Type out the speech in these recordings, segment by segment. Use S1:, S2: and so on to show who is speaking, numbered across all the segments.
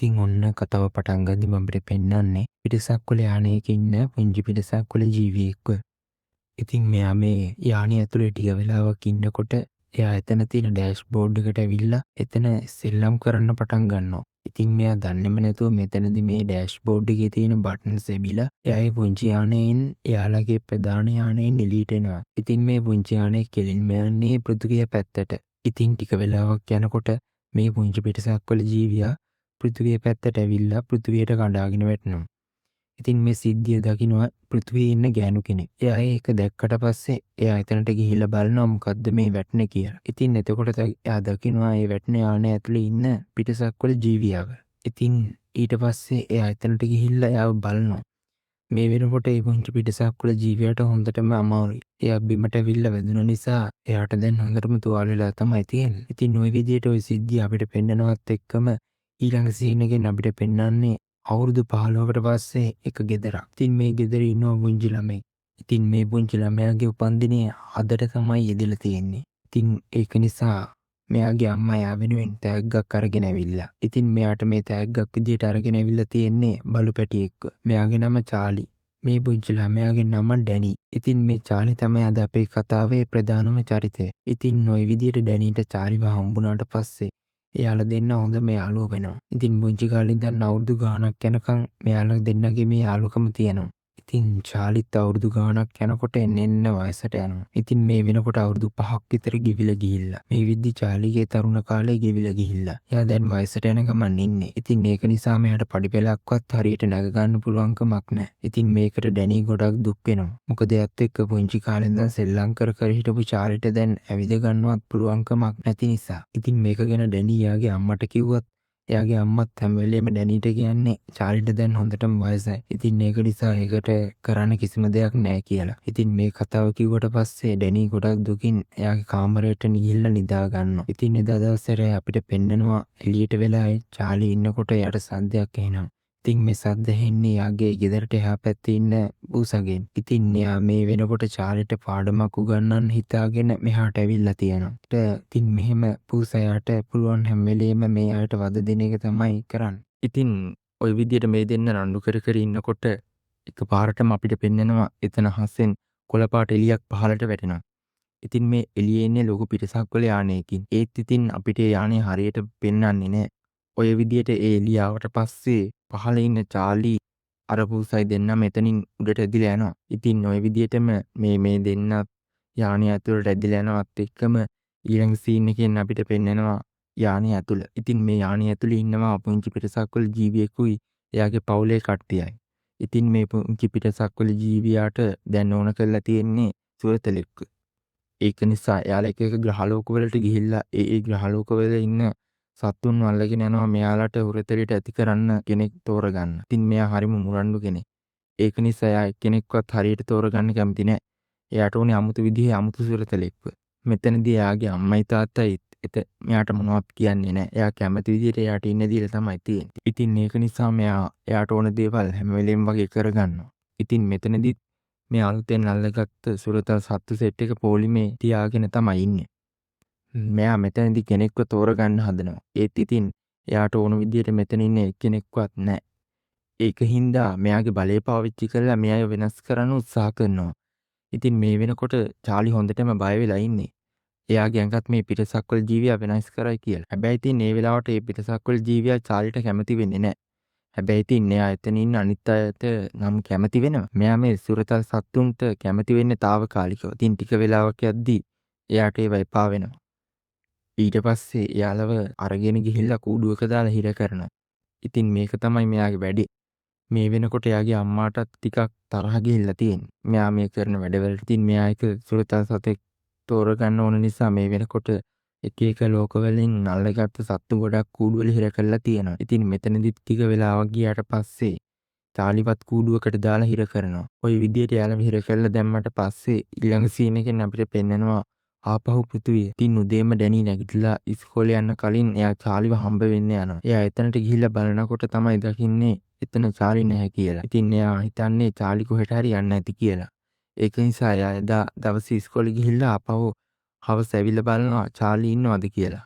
S1: ඉතින් ඔන්න කතාව පටන් ගද්දිම අපිට පෙන්නන්නේ පිටසක්වල යානයක ඉන්න පුංචි පිටසක්වල ජීවියෙක්ව. ඉතින් මෙයා මේ යානය ඇතුලේ ටික වෙලාවක් ඉන්නකොට එයා එතන තියෙන ඩෑෂ්බෝඩ් එකට ඇවිල්ලා එතන සෙල්ලම් කරන්න පටන් ගන්නවා. ඉතින් මෙයා දන්නේම නැතුව මෙතනදී මේ ඩෑෂ්බෝඩ් එකේ තියෙන බටන්ස් එබිලා එයා ඒ පුංචි යානයෙන් එයාලගේ ප්‍රධාන යානයෙන් එළියට එනවා. ඉතින් මේ පුංචි යානය කෙලින්ම යන්නේ පෘථිවිය පැත්තට. ඉතින් ටික වෙලාවක් යනකොට මේ පුංචි පිටසක්වල ජීවියා පෘථිවිය පැත්තට ඇවිල්ලා පෘථිවියට කඩාගෙන වැටෙනවා. ඉතින් මේ සිද්ධිය දකිනවා පෘථිවියේ ඉන්න ගෑනු කෙනෙක්. එයා ඒක දැක්කට පස්සේ එයා එතනට ගිහිල්ලා බලනවා මොකද්ද මේ වැටෙන්නේ කියලා. ඉතින් එතකොට එයා දකිනවා මේ වැටෙන යානය ඇතුලේ ඉන්න පිටසක්වල ජීවියාව. ඉතින් ඊට පස්සේ එයා එතනට ගිහිල්ලා එයාව බලනවා. මේ වෙනකොට ඒ පුංචි පිටසක්වල ජීවියාට හොඳටම අමාරුයි. එයා බිමට ඇවිල්ලා වැදුන නිසා එයාට දැන් හොඳටම තුවාල වෙලා තමයි තියෙන්නේ. ඉතින් ওই විදිහට ওই සිද්ධිය අපිට පෙන්නනවත් එක්කම ඊළඟ සීන් එකෙන් අපිට පෙන්නන්නේ අවුරුදු 15කට පස්සේ එක ගෙදරක්. ඉතින් මේ ගෙදර ඉන්නවා පුංචි ළමෙක්. ඉතින් මේ පුංචි ළමයාගේ උපන්දිනය අදට තමයි යෙදලා තියෙන්නේ. ඉතින් ඒක නිසා මෙයාගේ අම්මා එයා වෙනුවෙන් තෑග්ගක් අරගෙන ඇවිල්ලා. ඉතින් මෙයාට මේ තෑග්ගක් විදියට අරගෙන ඇවිල්ලා තියෙන්නේ බලු පැටියෙක්ව. මෙයාගේ නම චාලි. මේ පුංචි ළමයාගේ නම ඩැනි. ඉතින් මේ චාලි තමයි අද අපේ කතාවේ ප්‍රධානම චරිතය. ඉතින් ওই විදියට ඩැනිට චාලිව හම්බුනාට පස්සේ එයාලා දෙන්න හොඳම යාළුවෝ වෙනවා. ඉතින් පුංචි කාලේ ඉඳන් අවුරුදු ගාණක් යනකම් මෙයාලා දෙන්නගේ මේ යාළුකම තියෙනවා. ඉතින් චාලිත් අවුරුදු ගාණක් යනකොට එන්න වයසට යනවා. ඉතින් මේ වෙනකොට අවුරුදු 5ක් විතර ගෙවිලා ගිහිල්ලා. මේ විද්දි චාලිගේ තරුණ කාලේ ගෙවිලා ගිහිල්ලා. එයා දැන් වයසට යන ගමන් ඉන්නේ. ඉතින් ඒක නිසා මෙයාට පඩි පෙළක්වත් හරියට නැග ගන්න පුළුවන්කමක් නැහැ. ඉතින් මේකට ඩැනි ගොඩක් දුක් වෙනවා. මොකද එයාත් එක්ක පුංචි කාලේ ඉඳන් සෙල්ලම් කර හිටපු චාලිට දැන් ඇවිද ගන්නවත් පුළුවන්කමක් නැති නිසා. ඉතින් මේක ගැන ඩැනි එයාගේ අම්මට කිව්වත් එයාගේ අම්මත් හැම වෙලේම ඩැනිට කියන්නේ චාලිට දැන් හොඳටම වයසයි. ඉතින් ඒක නිසා ඒකට කරන්න කිසිම දෙයක් නැහැ කියලා. ඉතින් මේ කතාව කිව්වට පස්සේ ඩැනි ගොඩක් දුකින් එයාගේ කාමරයට ගිහිල්ලා නිදා ගන්නවා. ඉතින් එදා දවසේ අපිට පෙන්නනවා එළියට වෙලා චාලි ඉන්නකොට එයාට සද්දයක් එනවා. ඉතින් මේ සද්ද ඇහෙන්නේ එයාගේ ගෙදරට එහා පැත්තේ ඉන්න බූසගෙන්. ඉතින් එයා මේ වෙනකොට චාලිට පාඩමක් උගන්වන්න හිතාගෙන මෙහාට ඇවිල්ලා තියෙනවා. ඉතින් මෙහෙම බූසයාට පුළුවන් හැම වෙලේම මේ අයට වද දෙන එක තමයි කරන්නේ. ඉතින් ওই විදියට මේ දෙන්න රණ්ඩු කර කර ඉන්නකොට එකපාරටම අපිට පෙන්නනවා එතන හස්සෙන් කොළපාට එළියක් පහළට වැටෙනවා. ඉතින් මේ එළියේ ඉන්නේ ලොකු පිටසක්වල යානයකින්. ඒත් ඉතින් අපිට යානේ හරියට පෙන්වන්නේ නැහැ. ඔය විදියට ඒ එළිය ආවට පස්සේ පහළ ඉන්න චාලි අර පූසයි දෙන්න මෙතනින් උඩට ඇදිලා යනවා. ඉතින් ওই විදියටම මේ දෙන්න යානය ඇතුළට ඇදිලා යනවත් එක්කම ඊළඟ සීන් එකෙන් අපිට පෙන්නනවා යානය ඇතුළ. ඉතින් මේ යානය ඇතුළේ ඉන්නවා පුංචි පිටසක්වල ජීවියෙකුයි එයාගේ පවුලේ කට්ටියයි. ඉතින් මේ පුංචි පිටසක්වල ජීවියාට දැන් ඕන කරලා තියෙන්නේ සුරතලෙක්ව. ඒක නිසා එයාලා එක එක ග්‍රහලෝකවලට ගිහිල්ලා ඒ ග්‍රහලෝකවල ඉන්න සත්තුන් අල්ලගෙන යනවා මෙයාලට උරතලියට ඇති කරන්න කෙනෙක් තෝරගන්න. ඉතින් මෙයා හරිම මුරණ්ඩු කෙනෙක්. ඒක නිසා එයා කෙනෙක්වත් හරියට තෝරගන්න කැමති නැහැ. එයාට ඕනේ අමුතු විදිහේ අමුතු සුරතලෙක්ව. මෙතනදී එයාගේ අම්මයි තාත්තයි මෙයාට මොනවත් කියන්නේ නැහැ. එයා කැමති විදිහට එයාට ඉන්න දීලා තමයි තියෙන්නේ. ඉතින් ඒක නිසා මෙයා එයාට ඕන දේවල් හැම වෙලෙම වගේ කරගන්නවා. ඉතින් මෙතනදී මේ අලුතෙන් අල්ලගත්ත සුරතල් සත්තු සෙට් එක පොලිමේ තියාගෙන තමයි ඉන්නේ. මෙයා මෙතනදී කෙනෙක්ව තෝරගන්න හදනවා. ඒත් ඉතින් එයාට ඕන විදිහට මෙතන ඉන්න එක්කෙනෙක්වත් නැහැ. ඒක හින්දා මෙයාගේ බලය පාවිච්චි කරලා මෙයාව වෙනස් කරන්න උත්සාහ කරනවා. ඉතින් මේ වෙනකොට චාලි හොඳටම බය වෙලා ඉන්නේ. එයාගේ ඇඟත් මේ පිටසක්වල ජීවියා වෙනස් කරයි කියලා. හැබැයි ඉතින් මේ වෙලාවට මේ පිටසක්වල ජීවියා චාලිට කැමති වෙන්නේ නැහැ. හැබැයි ඉතින් එයා එතන ඉන්න අනිත් අයට නම් කැමති වෙනවා. මෙයා මේ සුරතල් සත්තුන්ට කැමති වෙන්නේ తాවකාලිකව. ඉතින් ටික වෙලාවක් යද්දී එයාට ඒව එපා වෙනවා. ඊට පස්සේ එයාලව අරගෙන ගිහිල්ලා කූඩුවක දාලා හිර කරනවා. ඉතින් මේක තමයි මෙයාගේ වැඩේ. මේ වෙනකොට එයාගේ අම්මාටත් ටිකක් තරහ ගිහිල්ලා තියෙනවා. මෙයා මේ කරන වැඩවලට. ඉතින් මෙයා එක සුරතල් සතෙක් තෝරගන්න ඕන නිසා මේ වෙනකොට එක එක ලෝකවලින් අල්ලගත්ත සත්තු ගොඩක් කූඩුවල හිර කරලා තියෙනවා. ඉතින් මෙතනදිත් ටික වෙලාවක් ගියාට පස්සේ චාලිවත් කූඩුවකට දාලා හිර කරනවා. ওই විදියට එයාලව හිර කරලා දැම්මට පස්සේ ඊළඟ සීන් එකෙන් අපිට පෙන්නනවා ආපහු පෘථිවිය. ඉතින් උදේම ඩැනි නැගිටලා ඉස්කෝලේ යන්න කලින් එයා චාලිව හම්බ වෙන්න යනවා. එයා එතනට ගිහිල්ලා බලනකොට තමයි දකින්නේ එතන චාලි නැහැ කියලා. ඉතින් එයා හිතන්නේ චාලි කොහෙට හරි යන්න ඇති කියලා. ඒක නිසා එයා එදා දවසේ ඉස්කෝලේ ගිහිල්ලා ආපහු හවස ඇවිල්ලා බලනවා චාලි ඉන්නවද කියලා.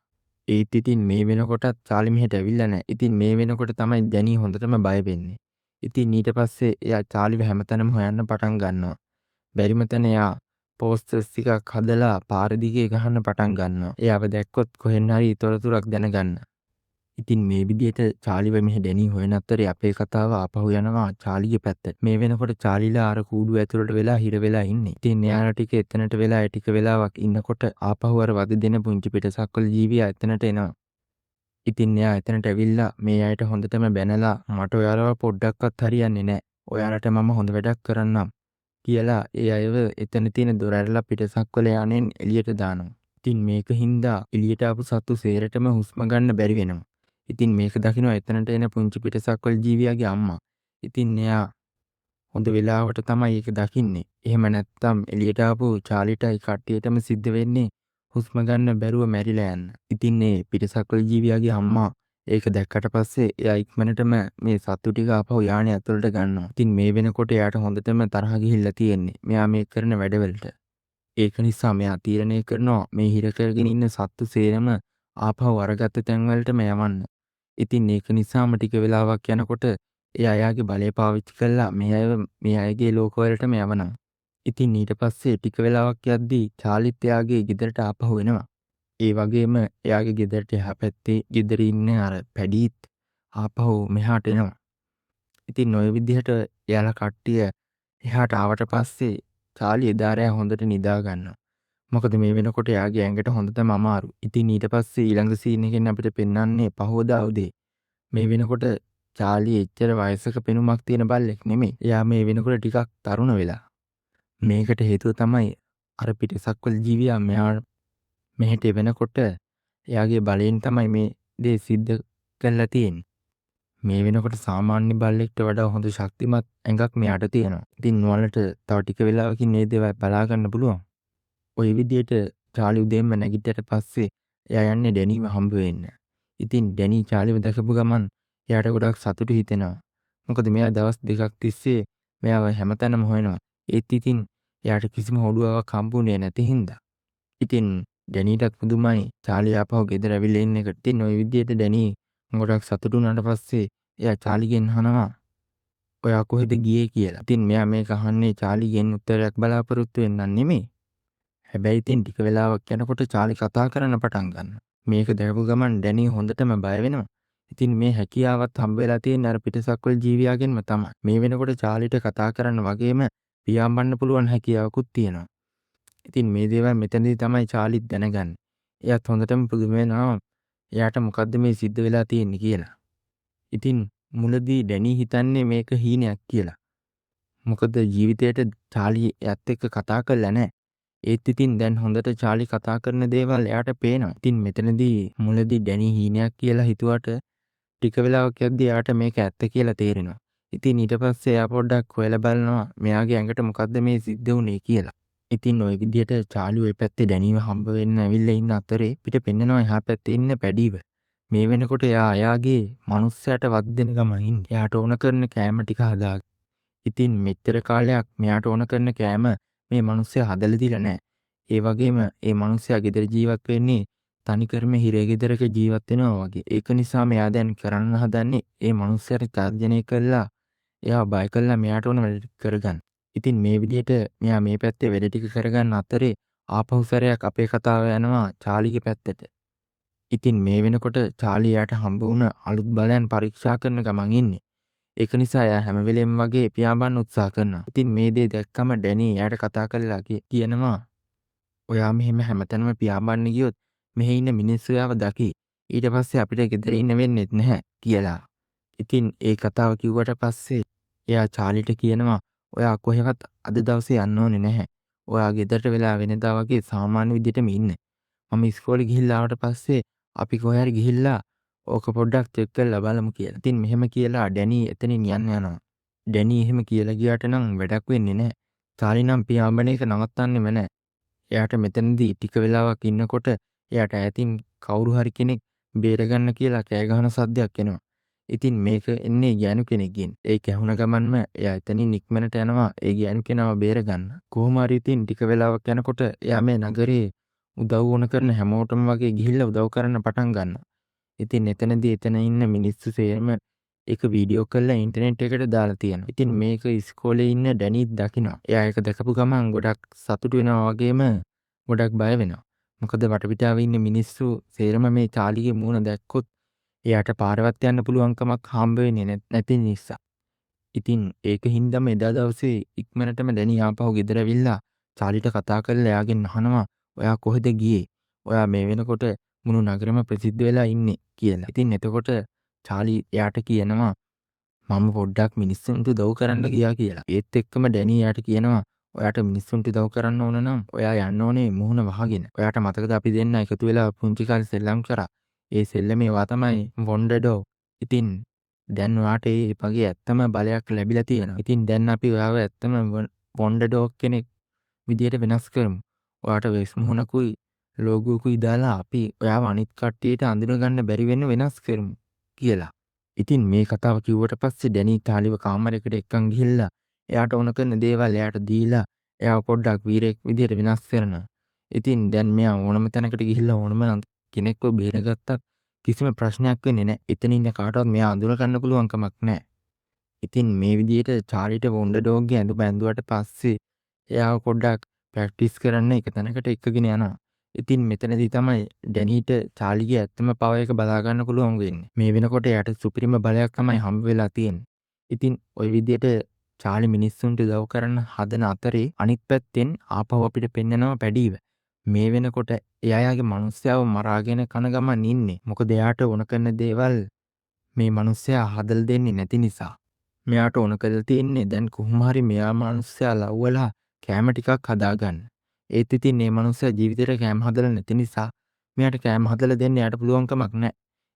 S1: ඒත් ඉතින් මේ වෙනකොටත් චාලි මෙහෙට ඇවිල්ලා නැහැ. ඉතින් මේ වෙනකොට තමයි ඩැනී හොඳටම බය වෙන්නේ. ඉතින් ඊට පස්සේ එයා චාලිව හැමතැනම හොයන්න පටන් ගන්නවා. බැරිම තැන එයා පෝස්ටර්ස් ටිකක් හදලා පාර දිගේ ගහන්න පටන් ගන්නවා. එයාව දැක්කොත් කොහෙන් හරි තොරතුරක් දැනගන්න. ඉතින් මේ විදිහට චාලිව මෙහෙ ඩැනී හොයන අතරේ අපේ කතාව ආපහු යනවා චාලිගේ පැත්තට. මේ වෙනකොට චාලිලා අර කූඩුව ඇතුළට වෙලා හිර වෙලා ඉන්නේ. ඉතින් එයාලා ටික එතනට වෙලා ටික වෙලාවක් ඉන්නකොට ආපහු අර වද දෙන පුංචි පිටසක්වල ජීවියා එතනට එනවා. ඉතින් එයා එතනට ඇවිල්ලා මේ අයට හොඳටම බැනලා මට ඔයාලව පොඩ්ඩක්වත් හරියන්නේ නැහැ. ඔයාලට මම හොඳ වැඩක් කරන්නම් කියලා ඒ අයව එතන තියෙන දොර ඇරලා පිටසක්වල යන්නේ එළියට දානවා. ඉතින් මේක හින්දා එළියට ආපු සත්තු සේරටම හුස්ම ගන්න බැරි වෙනවා. ඉතින් මේක දකිනවා එතනට එන පුංචි පිටසක්වල ජීවියාගේ අම්මා. ඉතින් එයා හොඳ වෙලාවට තමයි ඒක දකින්නේ. එහෙම නැත්තම් එළියට ආපු චාලිටයි කට්ටියටම සිද්ධ වෙන්නේ හුස්ම ගන්න බැරුව මැරිලා යන්න. ඉතින් මේ පිටසක්වල ජීවියාගේ අම්මා ඒක දැක්කට පස්සේ එයා ඉක්මනටම මේ සත්තු ටික ආපහු යානේ ඇතුළට ගන්නවා. ඉතින් මේ වෙනකොට එයාට හොඳටම තරහ ගිහිල්ලා තියෙන්නේ. මෙයා මේ කරන වැඩවලට. ඒක නිසා මෙයා තීරණය කරනවා මේ හිර කරගෙන ඉන්න සත්තු සේරම ආපහු අරගත්ත තැන් වලටම යවන්න. ඉතින් ඒක නිසාම ටික වෙලාවක් යනකොට එයා එයාගේ බලය පාවිච්චි කරලා මේ අයගේ ලෝකවලටම යවනවා. ඉතින් ඊට පස්සේ ටික වෙලාවක් යද්දී චාලිත් එයාගේ ගෙදරට ආපහු එනවා. ඒ වගේම එයාගේ ගෙදරට එහා පැත්තේ ගෙදර ඉන්න අර පැඩීත් ආපහු මෙහාට එනවා. ඉතින් ඔය විදිහට එයාලා කට්ටිය එහාට ආවට පස්සේ චාලි එදා රෑ හොඳට නිදා ගන්නවා. මොකද මේ වෙනකොට එයාගේ ඇඟට හොඳටම අමාරු. ඉතින් ඊට පස්සේ ඊළඟ සීන් එකෙන් අපිට පෙන්වන්නේ පහවදා උදේ. මේ වෙනකොට චාලි එච්චර වයසක පෙනුමක් තියෙන බල්ලෙක් නෙමෙයි. එයා මේ වෙනකොට ටිකක් තරුණ වෙලා. මේකට හේතුව තමයි අර පිටසක්වල ජීවියා මෙහා මෙහෙට වෙනකොට එයාගේ බලයෙන් තමයි මේ දේ සිද්ධ කරලා තියෙන්නේ. මේ වෙනකොට සාමාන්‍ය බල්ලෙක්ට වඩා හොඳ ශක්තිමත් ඇඟක් මෙයාට තියෙනවා. ඉතින් ඔයාලට තව ටික වෙලාවකින් මේ දේවල් බලා ගන්න පුළුවන්. ওই විදිහට චාලි උදේම නැගිට්ටට පස්සේ එයා යන්නේ ඩැනීව හම්බ වෙන්න. ඉතින් ඩැනී චාලිව දැකපු ගමන් එයාට ගොඩක් සතුටු හිතෙනවා. මොකද මෙයා දවස් දෙකක් තිස්සේ මෙයාව හැමතැනම හොයනවා. ඒත් ඉතින් එයාට කිසිම හොඩුවාවක් හම්බුනේ නැති හින්දා. ඉතින් ඩැනීටත් පුදුමයි චාලි ආපහු ගෙදර ඇවිල්ලා ඉන්න එකට. ඉතින් ওই විදිහට ඩැනී ගොඩක් සතුටු වුණාට පස්සේ එයා චාලිගෙන් අහනවා ඔයා කොහෙද ගියේ කියලා. ඉතින් මෙයා මේක අහන්නේ චාලිගෙන් උත්තරයක් බලාපොරොත්තු වෙන්නන් නෙමෙයි. හැබැයි ඉතින් ටික වෙලාවක් යනකොට චාලි කතා කරන්න පටන් ගන්නවා. මේක දැකපු ගමන් ඩැනී හොඳටම බය වෙනවා. ඉතින් මේ හැකියාවත් හම්බ වෙලා තියෙන අර පිටසක්වල ජීවියාගෙන්ම තමයි. මේ වෙනකොට චාලිට කතා කරන්න වගේම පියාඹන්න පුළුවන් හැකියාවකුත් තියෙනවා. ඉතින් මේ දේවල් මෙතනදී තමයි චාලිත් දැනගන්නේ. එයාත් හොඳටම පුදුම වෙනවා. එයාට මොකද්ද මේ සිද්ධ වෙලා තියෙන්නේ කියලා. ඉතින් මුලදී ඩැනී හිතන්නේ මේක හීනයක් කියලා. මොකද ජීවිතේට චාලි එයත් එක්ක කතා කරලා නැහැ. ඒත් ඉතින් දැන් හොඳට චාලි කතා කරන දේවල් එයාට පේනවා. ඉතින් මෙතනදී මුලදී ඩැනී හීනයක් කියලා හිතුවට ටික වෙලාවක් යද්දී එයාට මේක ඇත්ත කියලා තේරෙනවා. ඉතින් ඊට පස්සේ එයා පොඩ්ඩක් හොයලා බලනවා මෙයාගේ ඇඟට මොකද්ද මේ සිද්ධ වුනේ කියලා. ඉතින් ওই විදිහට චාලි ওই පැත්තේ ඩැනීව හම්බ වෙන්න ඇවිල්ලා ඉන්න අතරේ පිට පෙන්නනවා එහා පැත්තේ ඉන්න පැඩීව. මේ වෙනකොට එයාගේ මනුස්සයාට වද දෙන ගමන් ඉන්නේ. එයාට ඕන කරන කෑම ටික හදාගෙන. ඉතින් මෙච්චර කාලයක් මෙයාට ඕන කරන කෑම මේ මනුස්සයා හදලා දීලා නැහැ. ඒ වගේම මේ මනුස්සයා ගෙදර ජීවත් වෙන්නේ තනිකරම හිරේ ගෙදරක ජීවත් වෙනවා වගේ. ඒක නිසා මෙයා දැන් කරන්න හදන්නේ මේ මනුස්සයාට තර්ජනය කළා එයා බය කළා මෙයාට ඕන වැඩ කරගන්න. ඉතින් මේ විදිහට මෙයා මේ පැත්තේ වැඩ ටික කරගන්න අතරේ ආපහු සැරයක් අපේ කතාව යනවා චාලිගේ පැත්තට. ඉතින් මේ වෙනකොට චාලි එයාට හම්බ වුණ අලුත් බලයන් පරීක්ෂා කරන ගමන් ඉන්නේ. ඒක නිසා එයා හැම වෙලෙම වගේ පියාඹන්න උත්සාහ කරනවා. ඉතින් මේ දේ දැක්කම ඩැනී එයාට කතා කරලා කියනවා ඔයා මෙහෙම හැමතැනම පියාඹන්න ගියොත් මෙහි ඉන්න මිනිස්සු එයාව දකි. ඊට පස්සේ අපිට ගෙදර ඉන්න වෙන්නේ නැහැ කියලා. ඉතින් ඒ කතාව කිව්වට පස්සේ එයා චාලිට කියනවා ඔයා කොහෙවත් අද දවසේ යන්න ඕනේ නැහැ. ඔයා ගෙදරට වෙලා වෙනදා වගේ සාමාන්‍ය විදිහටම ඉන්න. මම ඉස්කෝලේ ගිහිල්ලා ආවට පස්සේ අපි කොහේ හරි ගිහිල්ලා ඕක පොඩ්ඩක් චෙක් කරලා බලමු කියලා. ඉතින් මෙහෙම කියලා ඩැනී එතනින් යනවා. ඩැනී එහෙම කියලා ගියාට නම් වැඩක් වෙන්නේ නැහැ. චාලි නම් පියාඹන එක නවත්තන්නෙම නැහැ. එයාට මෙතනදී ටික වෙලාවක් ඉන්නකොට එයාට ඈතින් කවුරු හරි කෙනෙක් බේරගන්න කියලා කෑ ගහන සද්දයක් එනවා. ඉතින් මේක එන්නේ ගෑනු කෙනෙක්ගෙන්. ඒක ඇහුණ ගමන්ම එයා එතනින් ඉක්මනට යනවා ඒ ගෑනු කෙනාව බේරගන්න. කොහොම හරි ඉතින් ටික වෙලාවක් යනකොට එයා මේ නගරේ උදව් ඕන කරන හැමෝටම වගේ ගිහිල්ලා උදව් කරන්න පටන් ගන්නවා. ඉතින් එතනදී එතන ඉන්න මිනිස්සු සේරම ඒක වීඩියෝ කරලා ඉන්ටර්නෙට් එකට දාලා තියෙනවා. ඉතින් මේක ඉස්කෝලේ ඉන්න ඩැනීත් දකිනවා. එයා ඒක දැකපු ගමන් ගොඩක් සතුටු වෙනවා වගේම ගොඩක් බය වෙනවා. මොකද වටපිටාවේ ඉන්න මිනිස්සු සේරම මේ චාලිගේ මූණ දැක්කොත් එයාට පාරවත් යන්න පුළුවන් කමක් හම්බ වෙන්නේ නැති නිසා. ඉතින් ඒක හින්දාම එදා දවසේ ඉක්මනටම ඩැනී ආපහු ගෙදර ඇවිල්ලා චාලිට කතා කරලා එයාගෙන් අහනවා ඔයා කොහෙද ගියේ? ඔයා මේ වෙනකොට මුළු නගරෙම ප්‍රසිද්ධ වෙලා ඉන්නේ කියලා. ඉතින් එතකොට චාලි එයාට කියනවා මම පොඩ්ඩක් මිනිස්සුන්ට උදව් කරන්න ගියා කියලා. ඒත් එක්කම ඩැනී එයාට කියනවා ඔයාට මිනිස්සුන්ට උදව් කරන්න ඕන නම් ඔයා යන්න ඕනේ මුහුණ වහගෙන. ඔයාට මතකද අපි දෙන්න එකතු වෙලා පුංචි කාලේ සෙල්ලම් කරා. ඒ සෙල්ලමේ වා තමයි වොන්ඩඩෝ. ඉතින් දැන් ඔයාට ඒ වගේ ඇත්තම බලයක් ලැබිලා තියෙනවා. ඉතින් දැන් අපි ඔයාව ඇත්තම වොන්ඩඩෝ කෙනෙක් විදියට වෙනස් කරමු. ඔයාට වෙස් මුහුණකුයි ලෝගෝකුයි දාලා අපි ඔයාව අනිත් කට්ටියට අඳුනගන්න බැරි වෙන්න වෙනස් කරමු කියලා. ඉතින් මේ කතාව කිව්වට පස්සේ ඩැනී තාලිව කාමරයකට එක්කන් ගිහිල්ලා එයාට ඕන කරන දේවල් එයාට දීලා එයාව පොඩ්ඩක් වීරයෙක් විදියට වෙනස් කරනවා. ඉතින් දැන් මෙයා ඕනම තැනකට ගිහිල්ලා ඕනම කෙනෙක්ව බේරගත්තත් කිසිම ප්‍රශ්නයක් වෙන්නේ නැහැ. එතන ඉන්න කාටවත් මෙයා අඳුර ගන්න පුළුවන් කමක් නැහැ. ඉතින් මේ විදියට චාලිට වොන්ඩඩෝග්ගේ ඇඳුම ඇඳුවට පස්සේ එයාව පොඩ්ඩක් ප්‍රැක්ටිස් කරන්න එක තැනකට එක්කගෙන යනවා. ඉතින් මෙතනදී තමයි ඩැනීට චාලිගේ ඇත්තම පවර් එක බලා ගන්න පුළුවන් වෙන්නේ. මේ වෙනකොට එයාට සුපිරිම බලයක් තමයි හම්බ වෙලා තියෙන්නේ. ඉතින් ওই විදියට චාලි මිනිස්සුන්ට උදව් කරන්න හදන අතරේ අනිත් පැත්තෙන් ආපහු අපිට පෙන්නනවා පැඩීව. මේ වෙනකොට එයාගේ මිනිස්සයව මරාගෙන කන ගමන් ඉන්නේ. මොකද එයාට ඕන කරන දේවල් මේ මිනිස්සයා හදලා දෙන්නේ නැති නිසා. මෙයාට ඕන කරලා තියෙන්නේ දැන් කොහොම හරි මෙයා මිනිස්සයා ලව්වලා කෑම ටිකක් හදාගන්න. ඒත් ඉතින් මේ මිනිස්සයා ජීවිතේට කෑම හදලා නැති නිසා මෙයාට කෑම හදලා දෙන්න යාට පුළුවන් කමක් නැහැ.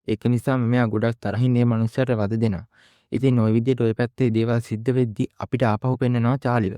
S1: ඒක නිසා මෙයා ගොඩක් තරහින් මේ මිනිස්සයාට වද දෙනවා. ඉතින් ওই විදිහට ওই පැත්තේ දේවල් සිද්ධ වෙද්දි අපිට ආපහු පෙන්නනවා චාලිව.